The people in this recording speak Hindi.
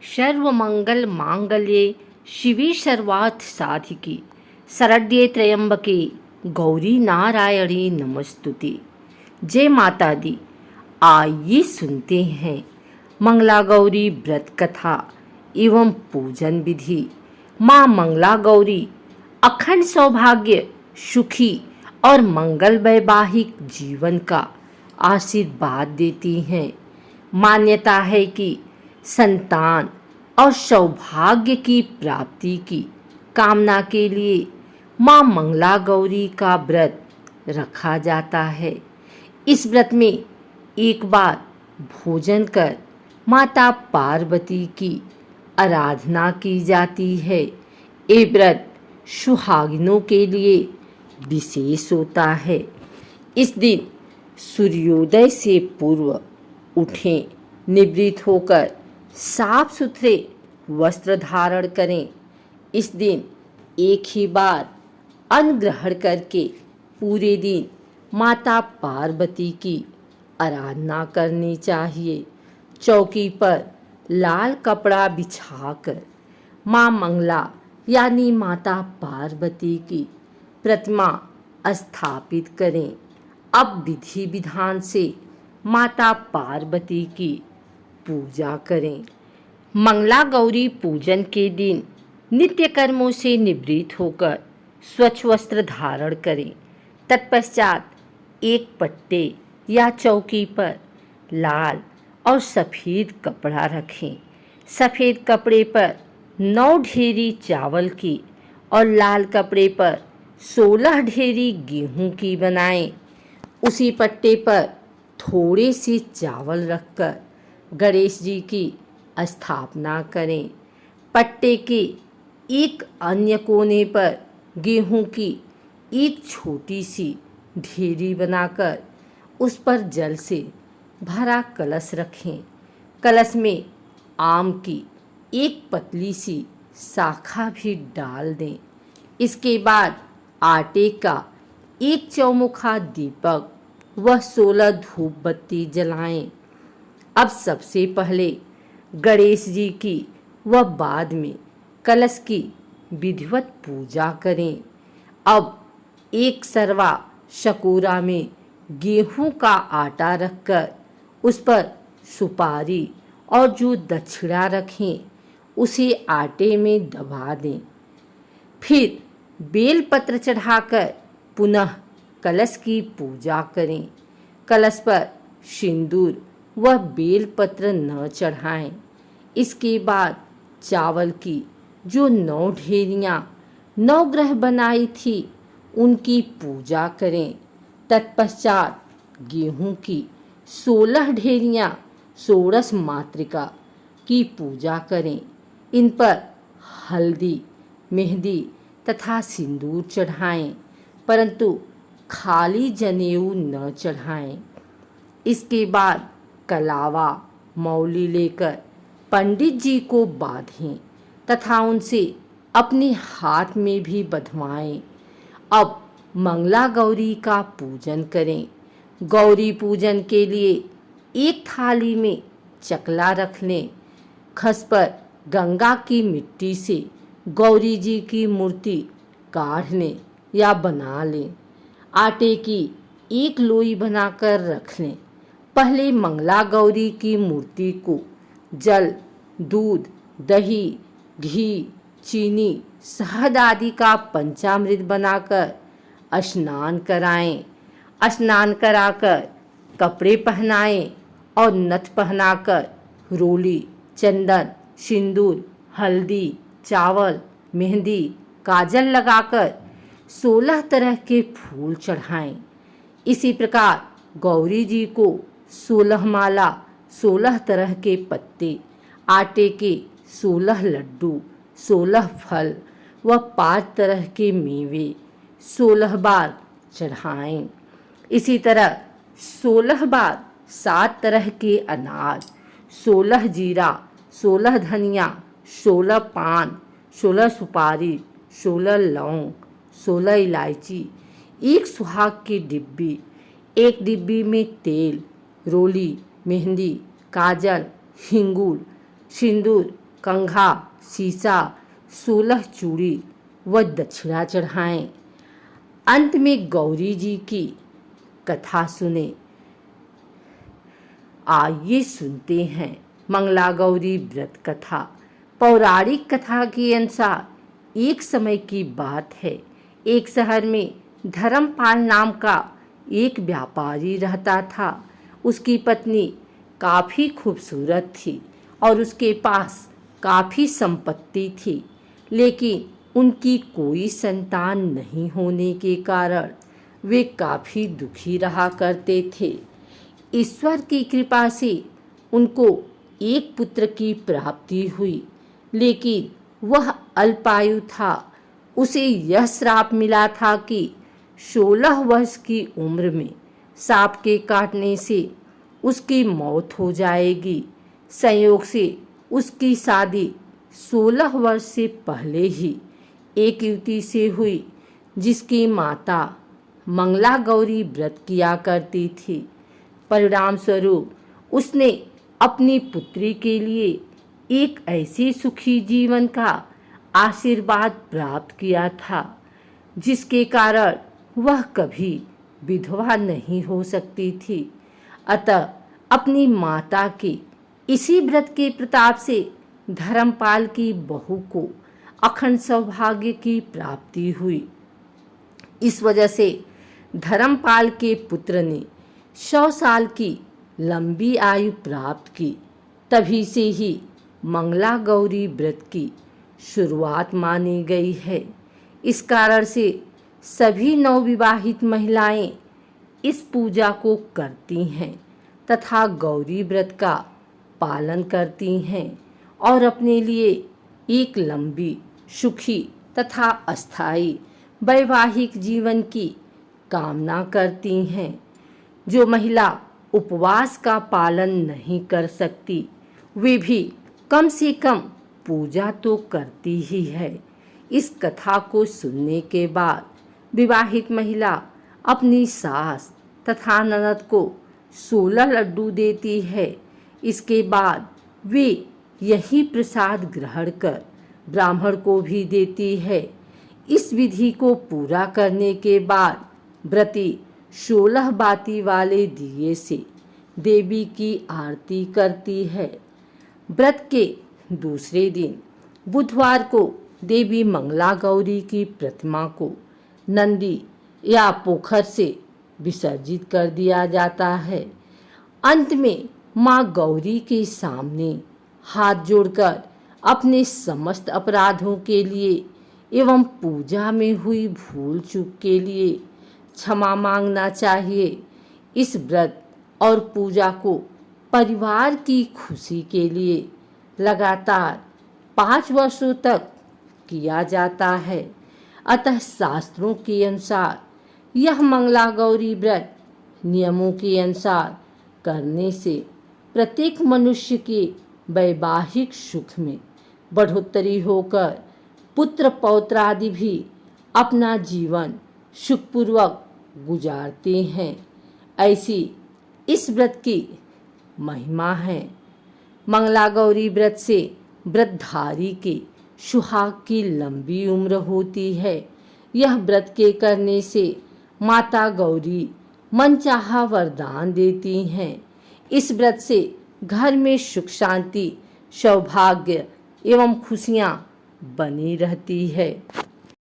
सर्वमंगल मांगल्ये शिवे सर्वार्थ साधिके शरण्ये त्र्यंबके गौरी नारायणी नमस्तुते। जय माता दी। आइए सुनते हैं मंगला गौरी व्रत कथा एवं पूजन विधि। माँ मंगला गौरी अखंड सौभाग्य, सुखी और मंगल वैवाहिक जीवन का आशीर्वाद देती हैं। मान्यता है कि संतान और सौभाग्य की प्राप्ति की कामना के लिए माँ मंगला गौरी का व्रत रखा जाता है। इस व्रत में एक बार भोजन कर माता पार्वती की आराधना की जाती है। ये व्रत सुहागिनों के लिए विशेष होता है। इस दिन सूर्योदय से पूर्व उठें, निवृत्त होकर साफ सुथरे वस्त्र धारण करें। इस दिन एक ही बार अन्न ग्रहण करके पूरे दिन माता पार्वती की आराधना करनी चाहिए। चौकी पर लाल कपड़ा बिछाकर माँ मंगला यानी माता पार्वती की प्रतिमा स्थापित करें। अब विधि विधान से माता पार्वती की पूजा करें। मंगला गौरी पूजन के दिन नित्य कर्मों से निवृत्त होकर स्वच्छ वस्त्र धारण करें। तत्पश्चात एक पट्टे या चौकी पर लाल और सफ़ेद कपड़ा रखें। सफ़ेद कपड़े पर 9 ढेरी चावल की और लाल कपड़े पर 16 ढेरी गेहूं की बनाएं। उसी पट्टे पर थोड़े से चावल रखकर गणेश जी की स्थापना करें। पट्टे के एक अन्य कोने पर गेहूं की एक छोटी सी ढेरी बनाकर उस पर जल से भरा कलश रखें। कलश में आम की एक पतली सी शाखा भी डाल दें। इसके बाद आटे का एक चौमुखा दीपक व 16 धूप बत्ती जलाएं। अब सबसे पहले गणेश जी की व बाद में कलश की विधिवत पूजा करें। अब एक सरवा शकोरा में गेहूं का आटा रखकर उस पर सुपारी और जो दक्षिणा रखें उसे आटे में दबा दें। फिर बेलपत्र चढ़ाकर पुनः कलश की पूजा करें। कलश पर सिंदूर व बेलपत्र न चढ़ाएं। इसके बाद चावल की जो 9 ढेरियाँ नवग्रह बनाई थी उनकी पूजा करें। तत्पश्चात गेहूं की 16 ढेरियाँ षोडश मातृका की पूजा करें। इन पर हल्दी, मेहंदी तथा सिंदूर चढ़ाएं, परंतु खाली जनेऊ न चढ़ाएं। इसके बाद कलावा मौली लेकर पंडित जी को बांधें तथा उनसे अपने हाथ में भी बंधवाएं। अब मंगला गौरी का पूजन करें। गौरी पूजन के लिए एक थाली में चकला रख लें। खस पर गंगा की मिट्टी से गौरी जी की मूर्ति काढ़ लें या बना लें। आटे की एक लोई बनाकर रख लें। पहले मंगला गौरी की मूर्ति को जल, दूध, दही, घी, चीनी, शहद आदि का पंचामृत बनाकर स्नान कराएं। स्नान कराकर कपड़े पहनाएं और नथ पहनाकर रोली, चंदन, सिंदूर, हल्दी, चावल, मेहंदी, काजल लगाकर 16 तरह के फूल चढ़ाएं। इसी प्रकार गौरी जी को 16 माला, 16 तरह के पत्ते, आटे के 16 लड्डू, 16 फल व 5 तरह के मेवे 16 बार चढ़ाएं। इसी तरह 16 बार 7 तरह के अनाज, 16 जीरा, 16 धनिया, 16 पान, 16 सुपारी, 16 लौंग, 16 इलायची, एक सुहाग की डिब्बी, एक डिब्बी में तेल, रोली, मेहंदी, काजल, हिंगूर, सिंदूर, कंघा, शीशा, 16 चूड़ी व दक्षिणा चढ़ाएं। अंत में गौरी जी की कथा सुने। आइए सुनते हैं मंगला गौरी व्रत कथा। पौराणिक कथा के अनुसार एक समय की बात है, एक शहर में धर्मपाल नाम का एक व्यापारी रहता था। उसकी पत्नी काफ़ी खूबसूरत थी और उसके पास काफ़ी संपत्ति थी, लेकिन उनकी कोई संतान नहीं होने के कारण वे काफ़ी दुखी रहा करते थे। ईश्वर की कृपा से उनको एक पुत्र की प्राप्ति हुई, लेकिन वह अल्पायु था। उसे यह श्राप मिला था कि 16 वर्ष की उम्र में सांप के काटने से उसकी मौत हो जाएगी। संयोग से उसकी शादी 16 वर्ष से पहले ही एक युवती से हुई, जिसकी माता मंगला गौरी व्रत किया करती थी। परिणाम स्वरूप उसने अपनी पुत्री के लिए एक ऐसे सुखी जीवन का आशीर्वाद प्राप्त किया था, जिसके कारण वह कभी विधवा नहीं हो सकती थी। अतः अपनी माता के इसी व्रत के प्रताप से धर्मपाल की बहू को अखंड सौभाग्य की प्राप्ति हुई। इस वजह से धर्मपाल के पुत्र ने 100 साल की लंबी आयु प्राप्त की। तभी से ही मंगला गौरी व्रत की शुरुआत मानी गई है। इस कारण से सभी नवविवाहित महिलाएं इस पूजा को करती हैं तथा गौरी व्रत का पालन करती हैं और अपने लिए एक लंबी, सुखी तथा अस्थायी वैवाहिक जीवन की कामना करती हैं। जो महिला उपवास का पालन नहीं कर सकती, वे भी कम से कम पूजा तो करती ही है। इस कथा को सुनने के बाद विवाहित महिला अपनी सास तथा ननद को 16 लड्डू देती है। इसके बाद वे यही प्रसाद ग्रहण कर ब्राह्मण को भी देती है। इस विधि को पूरा करने के बाद व्रती 16 बाती वाले दिए से देवी की आरती करती है। व्रत के दूसरे दिन बुधवार को देवी मंगला गौरी की प्रतिमा को नंदी या पोखर से विसर्जित कर दिया जाता है। अंत में माँ गौरी के सामने हाथ जोड़कर अपने समस्त अपराधों के लिए एवं पूजा में हुई भूल चूक के लिए क्षमा मांगना चाहिए। इस व्रत और पूजा को परिवार की खुशी के लिए लगातार 5 वर्षों तक किया जाता है। अतः शास्त्रों के अनुसार यह मंगला गौरी व्रत नियमों के अनुसार करने से प्रत्येक मनुष्य के वैवाहिक सुख में बढ़ोतरी होकर पुत्र पौत्र आदि भी अपना जीवन सुखपूर्वक गुजारते हैं। ऐसी इस व्रत की महिमा है। मंगला गौरी व्रत से व्रतधारी के सुहाग की लंबी उम्र होती है। यह व्रत के करने से माता गौरी मनचाहा वरदान देती हैं। इस व्रत से घर में सुख शांति, सौभाग्य एवं खुशियां बनी रहती है।